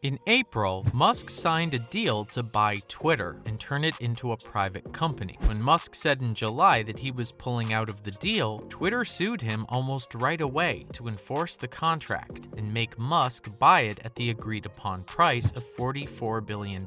In April, Musk signed a deal to buy Twitter and turn it into a private company. When Musk said in July that he was pulling out of the deal, Twitter sued him almost right away to enforce the contract and make Musk buy it at the agreed-upon price of $44 billion.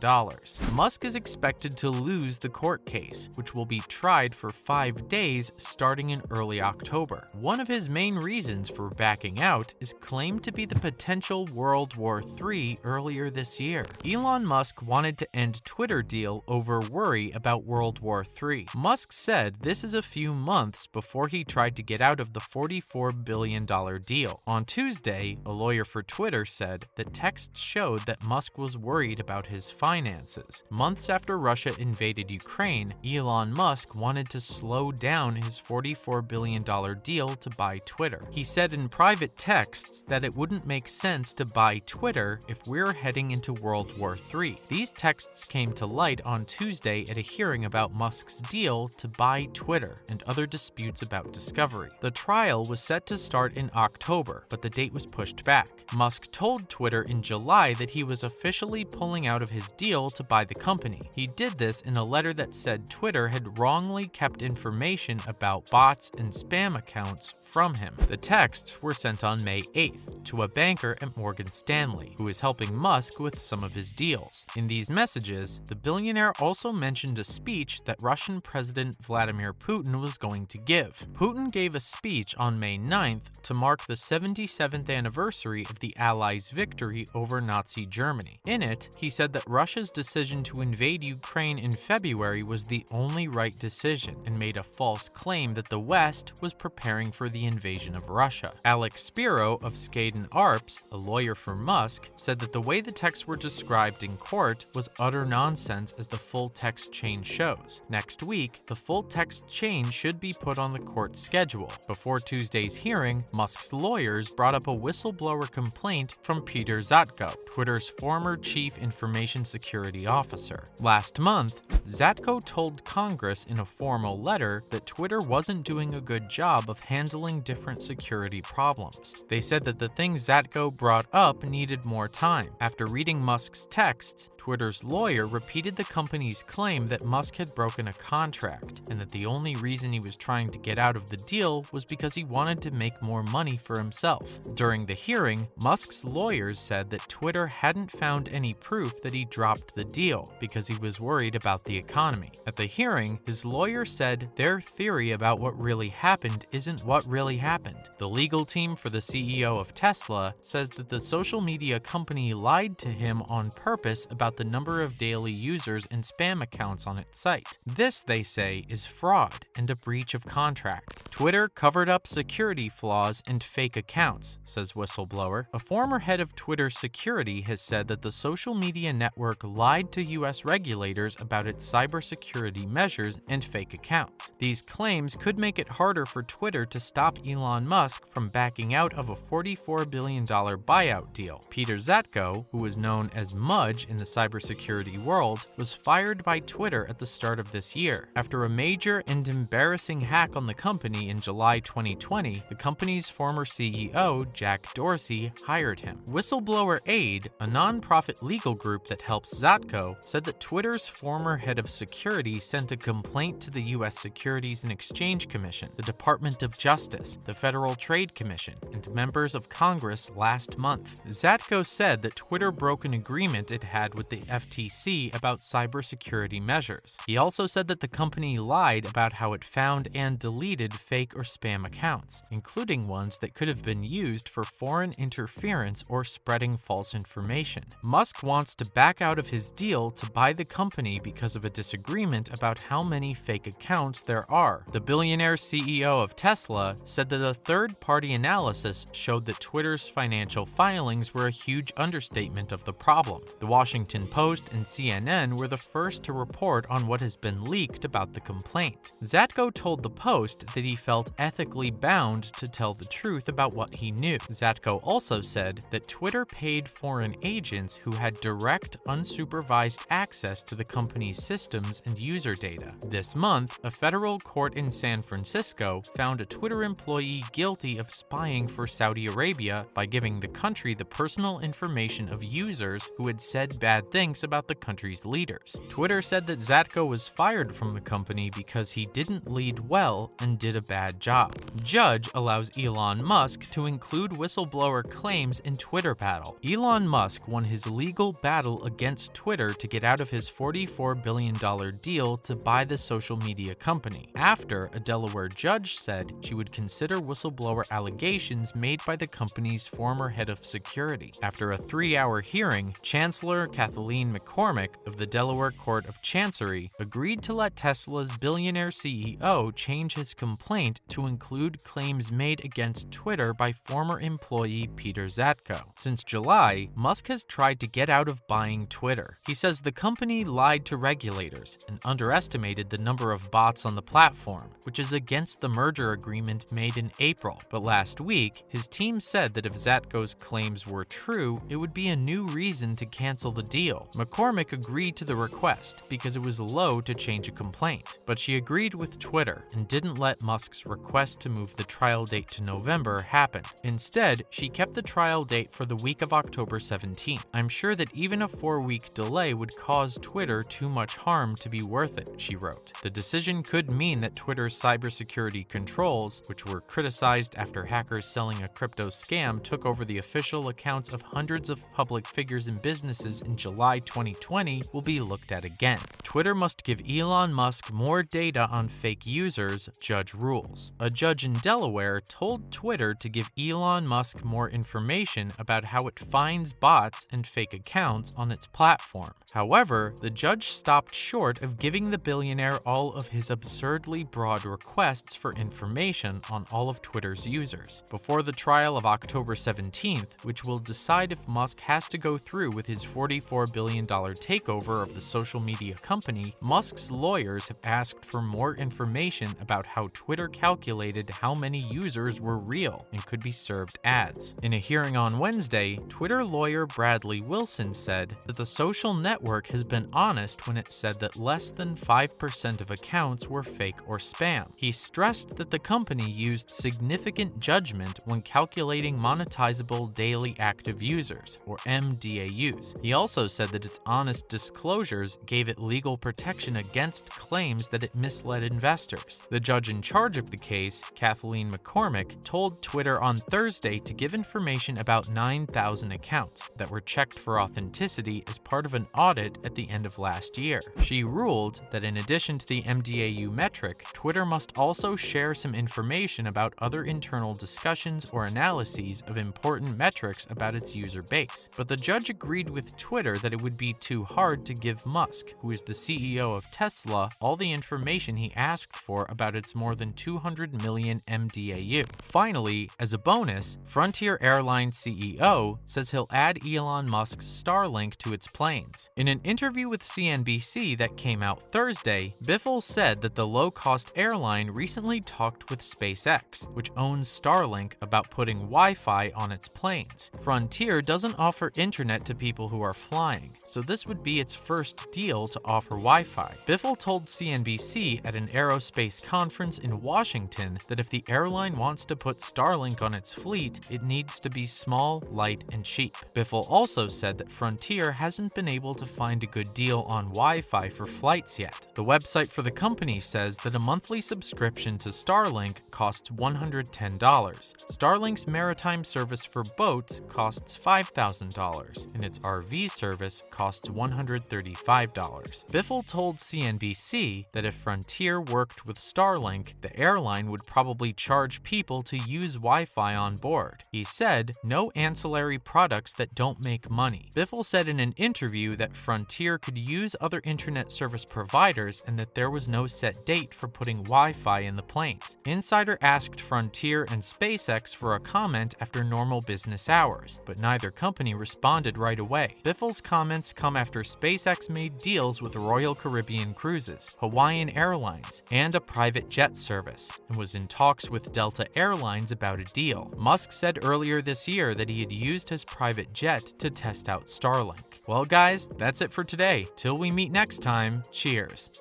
Musk is expected to lose the court case, which will be tried for 5 days starting in early October. One of his main reasons for backing out is claimed to be the potential World War III earlier this year. Elon Musk wanted to end Twitter deal over worry about World War III. Musk said this is a few months before he tried to get out of the $44 billion deal. On Tuesday, a lawyer for Twitter said that texts showed that Musk was worried about his finances. Months after Russia invaded Ukraine, Elon Musk wanted to slow down his $44 billion deal to buy Twitter. He said in private texts that it wouldn't make sense to buy Twitter if we're heading into World War III. These texts came to light on Tuesday at a hearing about Musk's deal to buy Twitter and other disputes about discovery. The trial was set to start in October, but the date was pushed back. Musk told Twitter in July that he was officially pulling out of his deal to buy the company. He did this in a letter that said Twitter had wrongly kept information about bots and spam accounts from him. The texts were sent on May 8th to a banker at Morgan Stanley, who is helping Musk with some of his deals. In these messages, the billionaire also mentioned a speech that Russian President Vladimir Putin was going to give. Putin gave a speech on May 9th to mark the 77th anniversary of the Allies' victory over Nazi Germany. In it, he said that Russia's decision to invade Ukraine in February was the only right decision and made a false claim that the West was preparing for the invasion of Russia. Alex Spiro of Skadden Arps, a lawyer for Musk, said that the way the texts were described in court was utter nonsense, as the full text chain shows. Next week, the full text chain should be put on the court schedule. Before Tuesday's hearing, Musk's lawyers brought up a whistleblower complaint from Peter Zatko, Twitter's former chief information security officer. Last month, Zatko told Congress in a formal letter that Twitter wasn't doing a good job of handling different security problems. They said that the things Zatko brought up needed more time. After reading Musk's texts, Twitter's lawyer repeated the company's claim that Musk had broken a contract and that the only reason he was trying to get out of the deal was because he wanted to make more money for himself. During the hearing, Musk's lawyers said that Twitter hadn't found any proof that he dropped the deal because he was worried about the economy. At the hearing, his lawyer said their theory about what really happened isn't what really happened. The legal team for the CEO of Tesla says that the social media company lied to him on purpose about the number of daily users and spam accounts on its site. This, they say, is fraud and a breach of contract. Twitter covered up security flaws and fake accounts, says whistleblower. A former head of Twitter security has said that the social media network lied to U.S. regulators about its cybersecurity measures and fake accounts. These claims could make it harder for Twitter to stop Elon Musk from backing out of a $44 billion buyout deal. Peter Zatko, who was known as Mudge in the cybersecurity world, was fired by Twitter at the start of this year. After a major and embarrassing hack on the company in July 2020, the company's former CEO, Jack Dorsey, hired him. Whistleblower Aid, a non-profit legal group that helps Zatko, said that Twitter's former head of security sent a complaint to the U.S. Securities and Exchange Commission, the Department of Justice, the Federal Trade Commission, and members of Congress last month. Zatko said that Twitter broke an agreement it had with the FTC about cybersecurity measures. He also said that the company lied about how it found and deleted fake or spam accounts, including ones that could have been used for foreign interference or spreading false information. Musk wants to back out of his deal to buy the company because of a disagreement about how many fake accounts there are. The billionaire CEO of Tesla said that a third-party analysis showed that Twitter's financial filings were a huge understatement of the problem. The Washington Washington Post and CNN were the first to report on what has been leaked about the complaint. Zatko told the Post that he felt ethically bound to tell the truth about what he knew. Zatko also said that Twitter paid foreign agents who had direct, unsupervised access to the company's systems and user data. This month, a federal court in San Francisco found a Twitter employee guilty of spying for Saudi Arabia by giving the country the personal information of users who had said bad things about the country's leaders. Twitter said that Zatko was fired from the company because he didn't lead well and did a bad job. Judge allows Elon Musk to include whistleblower claims in Twitter battle. Elon Musk won his legal battle against Twitter to get out of his $44 billion deal to buy the social media company, after a Delaware judge said she would consider whistleblower allegations made by the company's former head of security. After a 3-hour hearing, Chancellor Kathleen McCormick of the Delaware Court of Chancery agreed to let Tesla's billionaire CEO change his complaint to include claims made against Twitter by former employee Peter Zatko. Since July, Musk has tried to get out of buying Twitter. He says the company lied to regulators and underestimated the number of bots on the platform, which is against the merger agreement made in April. But last week, his team said that if Zatko's claims were true, it would be a new reason to cancel the deal. McCormick agreed to the request because it was low to change a complaint, but she agreed with Twitter and didn't let Musk's request to move the trial date to November happen. Instead, she kept the trial date for the week of October 17th. I'm sure that even a 4-week delay would cause Twitter too much harm to be worth it, she wrote. The decision could mean that Twitter's cybersecurity controls, which were criticized after hackers selling a crypto scam took over the official accounts of hundreds of public figures and businesses in July 2020, will be looked at again. Twitter must give Elon Musk more data on fake users, judge rules. A judge in Delaware told Twitter to give Elon Musk more information about how it finds bots and fake accounts on its platform. However, the judge stopped short of giving the billionaire all of his absurdly broad requests for information on all of Twitter's users. Before the trial of October 17th, which will decide if Musk has to go through with his $44 billion takeover of the social media company, Musk's lawyers have asked for more information about how Twitter calculated how many users were real and could be served ads. In a hearing on Wednesday, Twitter lawyer Bradley Wilson said that the social network has been honest when it said that less than 5% of accounts were fake or spam. He stressed that the company used significant judgment when calculating monetizable daily active users, or MDAUs. He also said that its honest disclosures gave it legal protection against claims that it misled investors. The judge in charge of the case, Kathleen McCormick, told Twitter on Thursday to give information about 9,000 accounts that were checked for authenticity as part of an audit at the end of last year. She ruled that in addition to the MDAU metric, Twitter must also share some information about other internal discussions or analyses of important metrics about its user base. But the judge agreed with Twitter that it would be too hard to give Musk, who is the CEO of Tesla, all the information he asked for about its more than 200 million MDAU. Finally, as a bonus, Frontier Airlines CEO says he'll add Elon Musk's Starlink to its planes. In an interview with CNBC that came out Thursday, Biffle said that the low-cost airline recently talked with SpaceX, which owns Starlink, about putting Wi-Fi on its planes. Frontier doesn't offer internet to people who are flying, so this would be its first deal to offer Wi-Fi. Biffle told CNBC at an aerospace conference in Washington that if the airline wants to put Starlink on its fleet, it needs to be small, light, and cheap. Biffle also said that Frontier hasn't been able to find a good deal on Wi-Fi for flights yet. The website for the company says that a monthly subscription to Starlink costs $110. Starlink's maritime service for boats costs $5,000, and its RV service costs $135. Biffle told CNBC that if Frontier worked with Starlink, the airline would probably charge people to use Wi-Fi on board. He said, "No ancillary products that don't make money." Biffle said in an interview that Frontier could use other internet service providers and that there was no set date for putting Wi-Fi in the planes. Insider asked Frontier and SpaceX for a comment after normal business hours, but neither company responded right away. Biffle's comments come after SpaceX made deals with Royal Caribbean Cruises, Hawaiian Airlines, and a private jet service, and was in talks with Delta Airlines about a deal. Musk said earlier this year that he had used his private jet to test out Starlink. Well, guys, that's it for today. Till we meet next time, cheers.